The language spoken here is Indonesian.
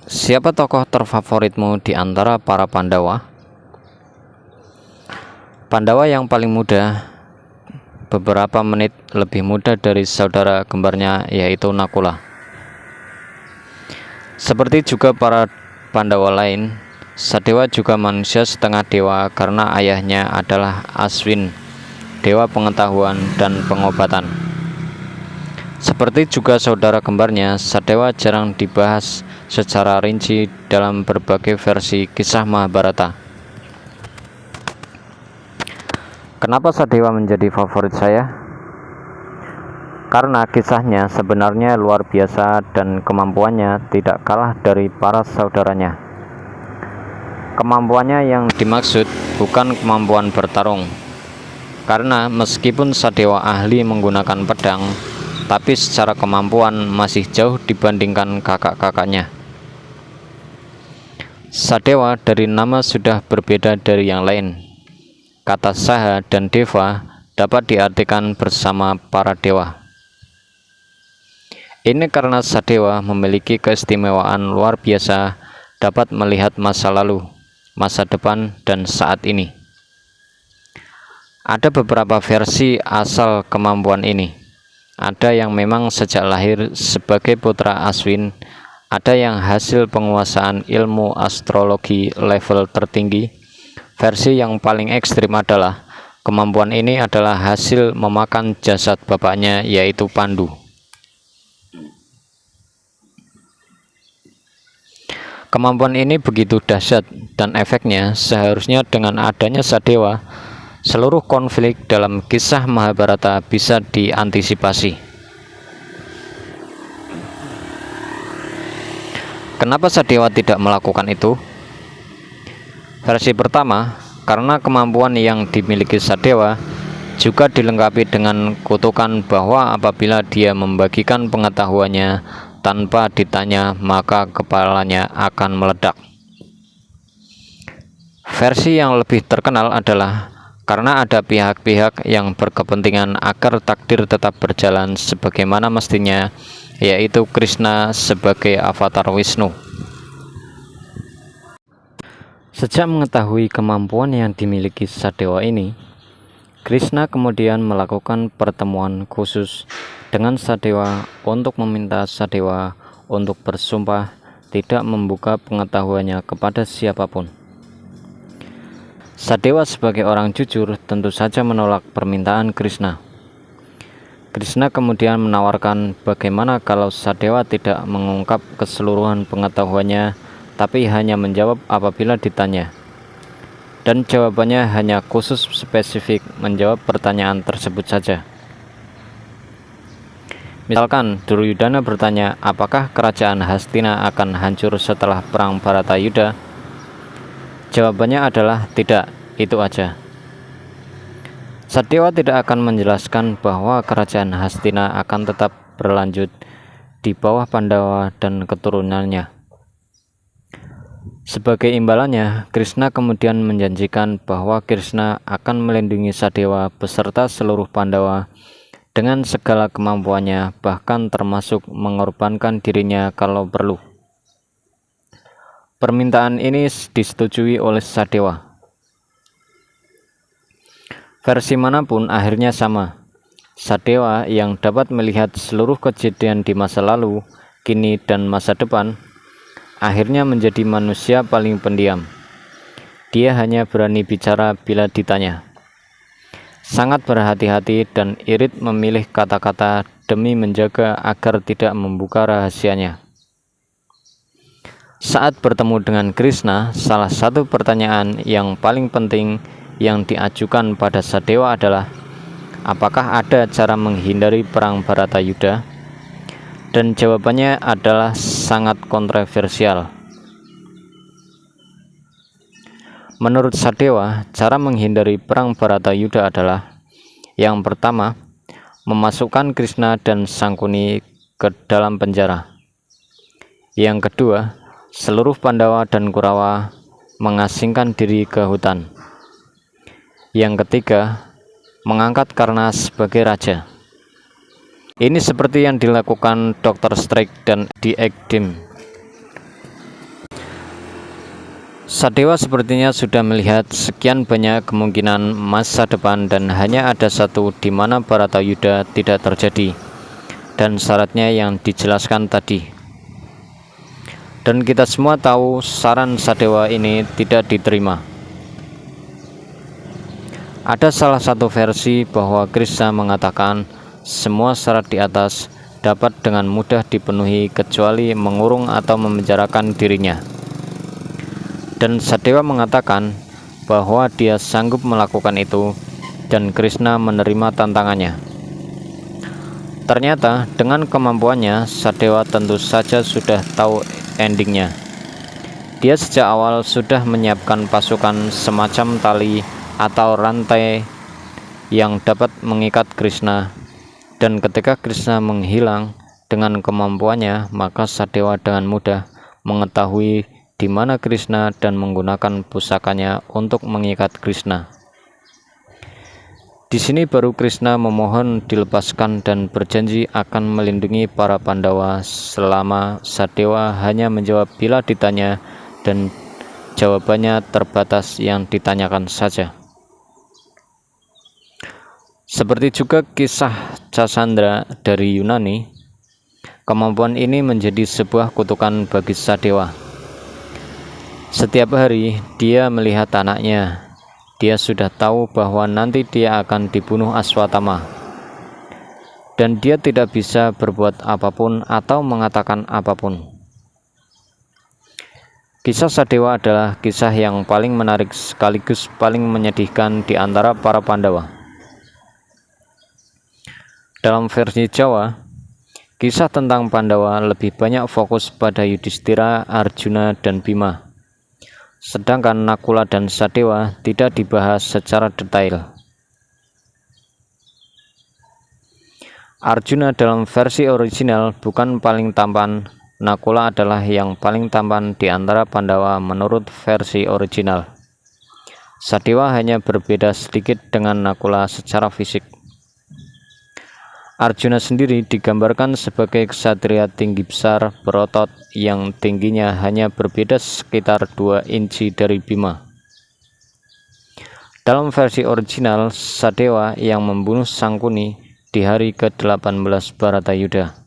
Siapa tokoh terfavoritmu di antara para Pandawa? Pandawa yang paling muda, beberapa menit lebih muda dari saudara kembarnya, yaitu Nakula. Seperti juga para Pandawa lain, Sadewa juga manusia setengah dewa karena ayahnya adalah Aswin, dewa pengetahuan dan pengobatan. Seperti juga saudara kembarnya, Sadewa jarang dibahas secara rinci dalam berbagai versi kisah Mahabharata. Kenapa Sadewa menjadi favorit saya? Karena kisahnya sebenarnya luar biasa dan kemampuannya tidak kalah dari para saudaranya. Kemampuannya yang dimaksud bukan kemampuan bertarung, karena meskipun Sadewa ahli menggunakan pedang, tapi secara kemampuan masih jauh dibandingkan kakak-kakaknya. Sadewa dari nama sudah berbeda dari yang lain. Kata Saha dan Deva dapat diartikan bersama para dewa. Ini karena Sadewa memiliki keistimewaan luar biasa, dapat melihat masa lalu, masa depan, dan saat ini. Ada beberapa versi asal kemampuan ini. Ada yang memang sejak lahir sebagai putra Aswin, ada yang hasil penguasaan ilmu astrologi level tertinggi. Versi yang paling ekstrim adalah kemampuan ini adalah hasil memakan jasad bapaknya, yaitu Pandu. Kemampuan ini begitu dahsyat dan efeknya seharusnya dengan adanya Sadewa, seluruh konflik dalam kisah Mahabharata bisa diantisipasi. Kenapa Sadewa tidak melakukan itu? Versi pertama, karena kemampuan yang dimiliki Sadewa juga dilengkapi dengan kutukan bahwa apabila dia membagikan pengetahuannya tanpa ditanya, maka kepalanya akan meledak. Versi yang lebih terkenal adalah karena ada pihak-pihak yang berkepentingan agar takdir tetap berjalan sebagaimana mestinya, yaitu Krishna sebagai avatar Wisnu. Sejak mengetahui kemampuan yang dimiliki Sadewa ini, Krishna kemudian melakukan pertemuan khusus dengan Sadewa untuk meminta Sadewa untuk bersumpah tidak membuka pengetahuannya kepada siapapun. Sadewa sebagai orang jujur tentu saja menolak permintaan Krishna. Krishna kemudian menawarkan bagaimana kalau Sadewa tidak mengungkap keseluruhan pengetahuannya, tapi hanya menjawab apabila ditanya. Dan jawabannya hanya khusus spesifik menjawab pertanyaan tersebut saja. Misalkan Duryudana bertanya, apakah kerajaan Hastina akan hancur setelah perang Bharatayuda? Jawabannya adalah tidak, itu aja. Sadewa tidak akan menjelaskan bahwa kerajaan Hastina akan tetap berlanjut di bawah Pandawa dan keturunannya. Sebagai imbalannya, Krishna kemudian menjanjikan bahwa Krishna akan melindungi Sadewa beserta seluruh Pandawa dengan segala kemampuannya, bahkan termasuk mengorbankan dirinya kalau perlu. Permintaan ini disetujui oleh Sadewa. Versi manapun akhirnya sama. Sadewa yang dapat melihat seluruh kejadian di masa lalu, kini, dan masa depan, akhirnya menjadi manusia paling pendiam. Dia hanya berani bicara bila ditanya. Sangat berhati-hati dan irit memilih kata-kata demi menjaga agar tidak membuka rahasianya. Saat bertemu dengan Krishna, salah satu pertanyaan yang paling penting yang diajukan pada Sadewa adalah, apakah ada cara menghindari perang Bharatayuda? Dan jawabannya adalah sangat kontroversial. Menurut Sadewa, cara menghindari perang Bharatayuda adalah, yang pertama, memasukkan Krishna dan Sangkuni ke dalam penjara. Yang kedua, seluruh Pandawa dan Kurawa mengasingkan diri ke hutan. Yang ketiga, mengangkat Karna sebagai raja. Ini seperti yang dilakukan Dr. Strike dan The Ekdim. Sadewa sepertinya sudah melihat sekian banyak kemungkinan masa depan dan hanya ada satu di mana Baratayuda tidak terjadi, dan syaratnya yang dijelaskan tadi. Dan kita semua tahu saran Sadewa ini tidak diterima. Ada salah satu versi bahwa Krishna mengatakan semua syarat di atas dapat dengan mudah dipenuhi kecuali mengurung atau memenjarakan dirinya. Dan Sadewa mengatakan bahwa dia sanggup melakukan itu dan Krishna menerima tantangannya. Ternyata dengan kemampuannya, Sadewa tentu saja sudah tahu endingnya. Dia sejak awal sudah menyiapkan pasukan semacam tali atau rantai yang dapat mengikat Krishna. Dan ketika Krishna menghilang dengan kemampuannya, maka Sadewa dengan mudah mengetahui di mana Krishna dan menggunakan pusakanya untuk mengikat Krishna. Di sini baru Krishna memohon dilepaskan dan berjanji akan melindungi para Pandawa selama Sadewa hanya menjawab bila ditanya dan jawabannya terbatas yang ditanyakan saja. Seperti juga kisah Cassandra dari Yunani, kemampuan ini menjadi sebuah kutukan bagi Sadewa. Setiap hari dia melihat anaknya, dia sudah tahu bahwa nanti dia akan dibunuh Aswatama, dan dia tidak bisa berbuat apapun atau mengatakan apapun. Kisah Sadewa adalah kisah yang paling menarik sekaligus paling menyedihkan di antara para Pandawa. Dalam versi Jawa, kisah tentang Pandawa lebih banyak fokus pada Yudhistira, Arjuna, dan Bima. Sedangkan Nakula dan Sadewa tidak dibahas secara detail. Arjuna dalam versi original bukan paling tampan, Nakula adalah yang paling tampan di antara Pandawa menurut versi original. Sadewa hanya berbeda sedikit dengan Nakula secara fisik. Arjuna sendiri digambarkan sebagai ksatria tinggi besar berotot yang tingginya hanya berbeda sekitar 2 inci dari Bima. Dalam versi original, Sadewa yang membunuh Sangkuni di hari ke-18 Baratayuda.